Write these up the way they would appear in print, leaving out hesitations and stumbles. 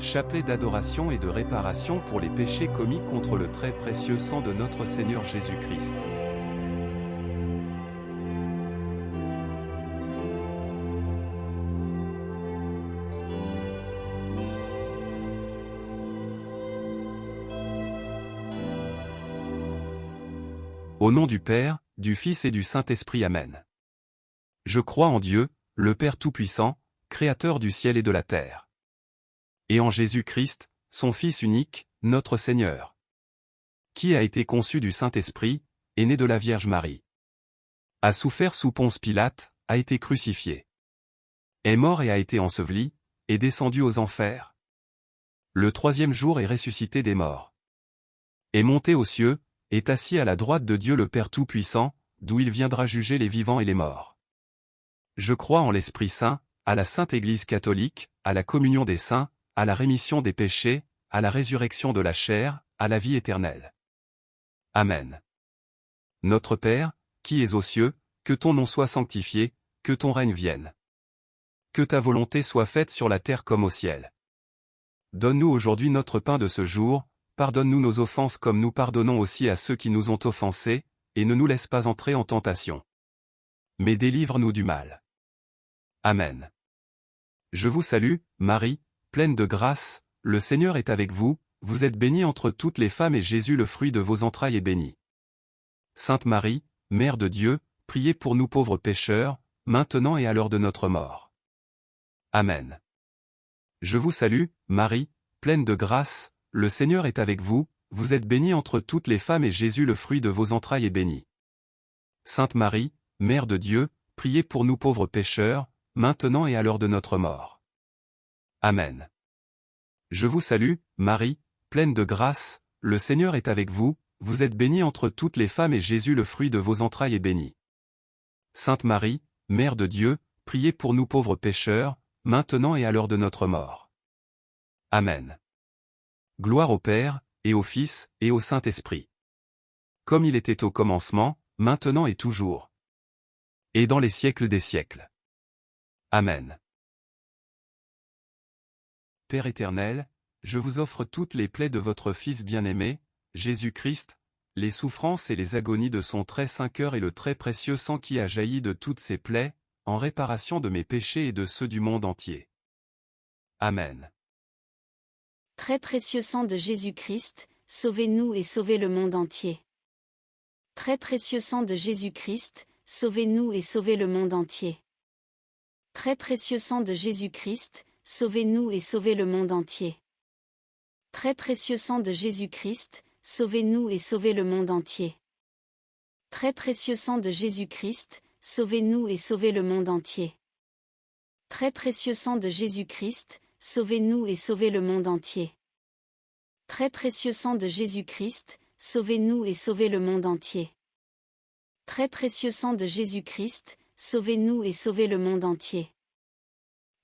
chapelet d'adoration et de réparation pour les péchés commis contre le très précieux sang de notre Seigneur Jésus-Christ. Au nom du Père, du Fils et du Saint-Esprit. Amen. Je crois en Dieu, le Père Tout-Puissant, Créateur du ciel et de la terre. Et en Jésus-Christ, son Fils unique, notre Seigneur. Qui a été conçu du Saint-Esprit, est né de la Vierge Marie. A souffert sous Ponce Pilate, a été crucifié. Est mort et a été enseveli, est descendu aux enfers. Le troisième jour est ressuscité des morts. Est monté aux cieux, est assis à la droite de Dieu le Père Tout-Puissant, d'où il viendra juger les vivants et les morts. Je crois en l'Esprit Saint, à la Sainte Église catholique, à la communion des saints, à la rémission des péchés, à la résurrection de la chair, à la vie éternelle. Amen. Notre Père, qui es aux cieux, que ton nom soit sanctifié, que ton règne vienne. Que ta volonté soit faite sur la terre comme au ciel. Donne-nous aujourd'hui notre pain de ce jour, pardonne-nous nos offenses comme nous pardonnons aussi à ceux qui nous ont offensés, et ne nous laisse pas entrer en tentation. Mais délivre-nous du mal. Amen. Je vous salue, Marie, pleine de grâce, le Seigneur est avec vous, vous êtes bénie entre toutes les femmes et Jésus le fruit de vos entrailles est béni. Sainte Marie, Mère de Dieu, priez pour nous pauvres pécheurs, maintenant et à l'heure de notre mort. Amen. Je vous salue, Marie, pleine de grâce, le Seigneur est avec vous, vous êtes bénie entre toutes les femmes et Jésus le fruit de vos entrailles est béni. Sainte Marie, Mère de Dieu, priez pour nous pauvres pécheurs, maintenant et à l'heure de notre mort. Amen. Je vous salue, Marie, pleine de grâce, le Seigneur est avec vous, vous êtes bénie entre toutes les femmes et Jésus le fruit de vos entrailles est béni. Sainte Marie, Mère de Dieu, priez pour nous pauvres pécheurs, maintenant et à l'heure de notre mort. Amen. Gloire au Père, et au Fils, et au Saint-Esprit. Comme il était au commencement, maintenant et toujours. Et dans les siècles des siècles. Amen. Père éternel, je vous offre toutes les plaies de votre Fils bien-aimé, Jésus-Christ, les souffrances et les agonies de son très saint cœur et le très précieux sang qui a jailli de toutes ces plaies, en réparation de mes péchés et de ceux du monde entier. Amen. Très précieux sang de Jésus-Christ, sauvez-nous et sauvez le monde entier. Très précieux sang de Jésus-Christ, sauvez-nous et sauvez le monde entier. Très précieux sang de Jésus-Christ, sauvez-nous et sauvez le monde entier. Très précieux sang de Jésus-Christ, sauvez-nous et sauvez le monde entier. Très précieux sang de Jésus-Christ, sauvez-nous et sauvez le monde entier. Très précieux sang de Jésus-Christ, sauvez-nous et sauvez le monde entier. Très précieux sang de Jésus-Christ, sauvez-nous et sauvez le monde entier. Très précieux sang de Jésus-Christ, sauvez-nous et sauvez le monde entier.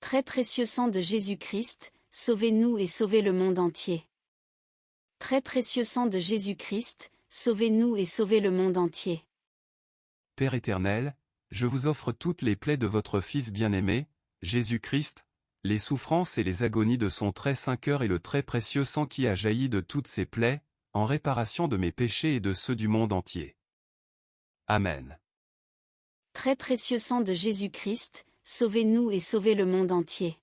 Très précieux sang de Jésus-Christ, sauvez-nous et sauvez le monde entier. Très précieux sang de Jésus-Christ, sauvez-nous et sauvez le monde entier. Père éternel, je vous offre toutes les plaies de votre Fils bien-aimé, Jésus-Christ, les souffrances et les agonies de son très saint cœur et le très précieux sang qui a jailli de toutes ces plaies, en réparation de mes péchés et de ceux du monde entier. Amen. Très précieux sang de Jésus-Christ, sauvez-nous et sauvez le monde entier.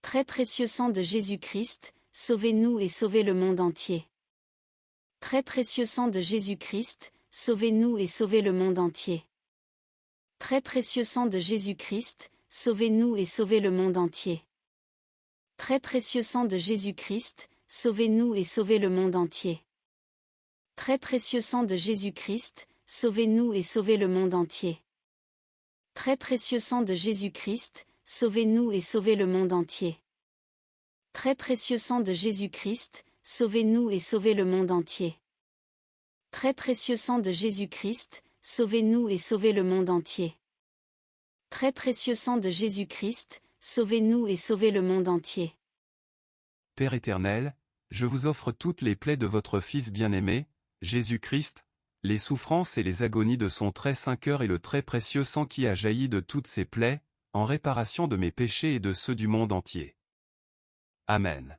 Très précieux sang de Jésus-Christ, sauvez-nous et sauvez le monde entier. Très précieux sang de Jésus-Christ, sauvez-nous et sauvez le monde entier. Très précieux sang de Jésus-Christ, sauvez-nous et sauvez le monde entier. Très précieux sang de Jésus-Christ, sauvez-nous et sauvez le monde entier. Très précieux sang de Jésus-Christ, sauvez-nous et sauvez le monde entier. Très précieux sang de Jésus-Christ, sauvez-nous et sauvez le monde entier. Très précieux sang de Jésus-Christ, sauvez-nous et sauvez le monde entier. Très précieux sang de Jésus-Christ, sauvez-nous et sauvez le monde entier. Très précieux sang de Jésus-Christ, sauvez-nous et sauvez le monde entier. Père éternel, je vous offre toutes les plaies de votre Fils bien-aimé, Jésus-Christ, les souffrances et les agonies de son très saint cœur et le très précieux sang qui a jailli de toutes ces plaies, en réparation de mes péchés et de ceux du monde entier. Amen.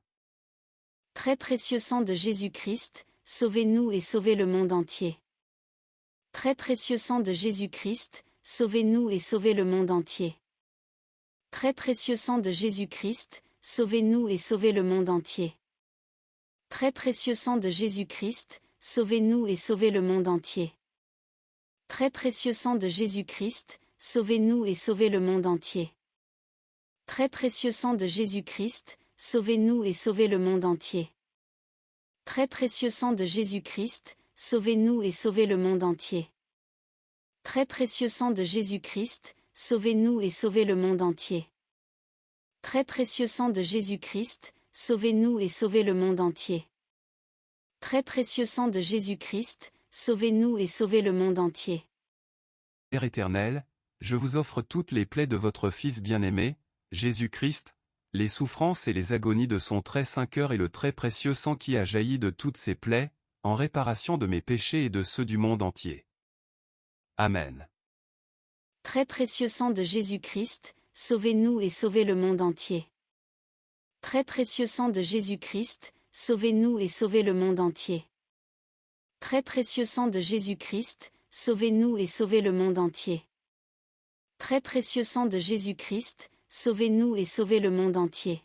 Très précieux sang de Jésus-Christ, sauvez-nous et sauvez le monde entier. Très précieux sang de Jésus-Christ, sauvez-nous et sauvez le monde entier. Très précieux sang de Jésus-Christ, sauvez-nous et sauvez le monde entier. Très précieux sang de Jésus-Christ, sauvez-nous et sauvez le monde entier. Très précieux sang de Jésus-Christ, sauvez-nous et sauvez le monde entier. Très précieux sang de Jésus-Christ, sauvez-nous et sauvez le monde entier. Très précieux sang de Jésus-Christ, sauvez-nous et sauvez le monde entier. Très précieux sang de Jésus-Christ, sauvez-nous et sauvez le monde entier. Très précieux sang de Jésus-Christ, sauvez-nous et sauvez le monde entier. Très précieux sang de Jésus-Christ, sauvez-nous et sauvez le monde entier. Père éternel, je vous offre toutes les plaies de votre Fils bien-aimé, Jésus-Christ, les souffrances et les agonies de son très saint cœur et le très précieux sang qui a jailli de toutes ces plaies, en réparation de mes péchés et de ceux du monde entier. Amen. Très précieux sang de Jésus-Christ, sauvez-nous et sauvez le monde entier. Très précieux sang de Jésus-Christ, sauvez-nous et sauvez le monde entier. Très précieux sang de Jésus-Christ, sauvez-nous et sauvez le monde entier. Très précieux sang de Jésus-Christ, sauvez-nous et sauvez le monde entier.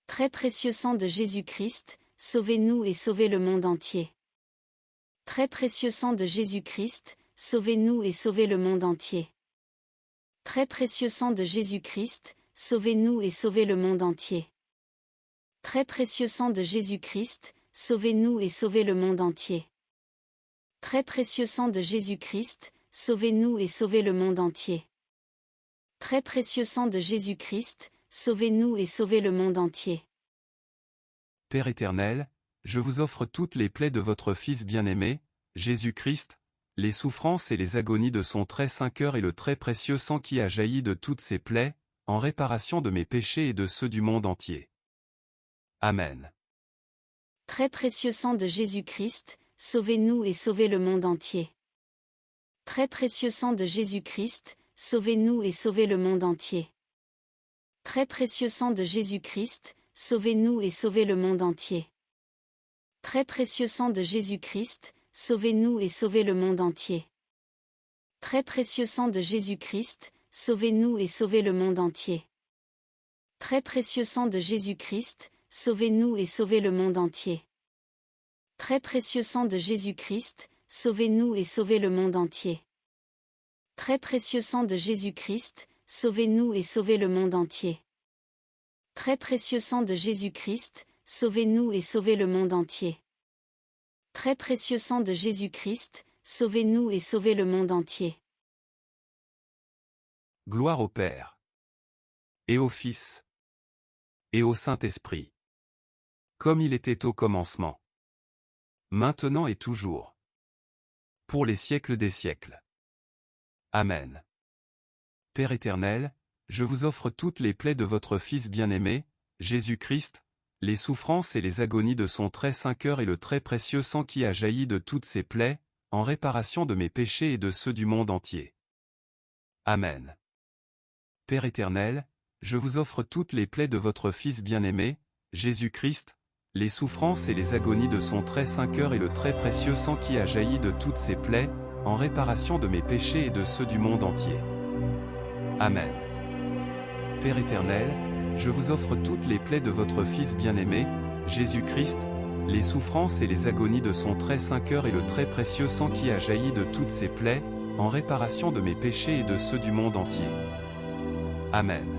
Très précieux sang de Jésus-Christ, sauvez-nous et sauvez le monde entier. Très précieux sang de Jésus-Christ, sauvez-nous et sauvez le monde entier. Très précieux sang de Jésus-Christ, sauvez-nous et sauvez le monde entier. Très précieux sang de Jésus-Christ, sauvez-nous et sauvez le monde entier. Très précieux sang de Jésus-Christ, sauvez-nous et sauvez le monde entier. Très précieux sang de Jésus-Christ, sauvez-nous et sauvez le monde entier. Père éternel, je vous offre toutes les plaies de votre Fils bien-aimé, Jésus-Christ, les souffrances et les agonies de son très saint cœur et le très précieux sang qui a jailli de toutes ces plaies, en réparation de mes péchés et de ceux du monde entier. Amen. Très précieux sang de Jésus-Christ, sauvez-nous et sauvez le monde entier. Très précieux sang de Jésus-Christ, sauvez-nous et sauvez le monde entier. Très précieux sang de Jésus-Christ, sauvez-nous et sauvez le monde entier. Très précieux sang de Jésus-Christ, sauvez-nous et sauvez le monde entier. Très précieux sang de Jésus-Christ, sauvez-nous et sauvez le monde entier. Très précieux sang de Jésus-Christ, sauvez-nous et sauvez le monde entier. Très précieux sang de Jésus-Christ, sauvez-nous et sauvez le monde entier. Très précieux sang de Jésus-Christ, sauvez-nous et sauvez le monde entier. Très précieux sang de Jésus-Christ, sauvez-nous et sauvez le monde entier. Très précieux sang de Jésus-Christ, sauvez-nous et sauvez le monde entier. Gloire au Père, et au Fils, et au Saint-Esprit, comme il était au commencement, maintenant et toujours, pour les siècles des siècles. Amen. Père éternel, je vous offre toutes les plaies de votre Fils bien-aimé, Jésus-Christ, les souffrances et les agonies de son très saint cœur et le très précieux sang qui a jailli de toutes ces plaies, en réparation de mes péchés et de ceux du monde entier. Amen. Père éternel, je vous offre toutes les plaies de votre Fils bien-aimé, Jésus-Christ, les souffrances et les agonies de son très saint cœur et le très précieux sang qui a jailli de toutes ces plaies, en réparation de mes péchés et de ceux du monde entier. Amen. Père éternel, je vous offre toutes les plaies de votre Fils bien-aimé, Jésus-Christ, les souffrances et les agonies de son très saint cœur et le très précieux sang qui a jailli de toutes ces plaies, en réparation de mes péchés et de ceux du monde entier. Amen.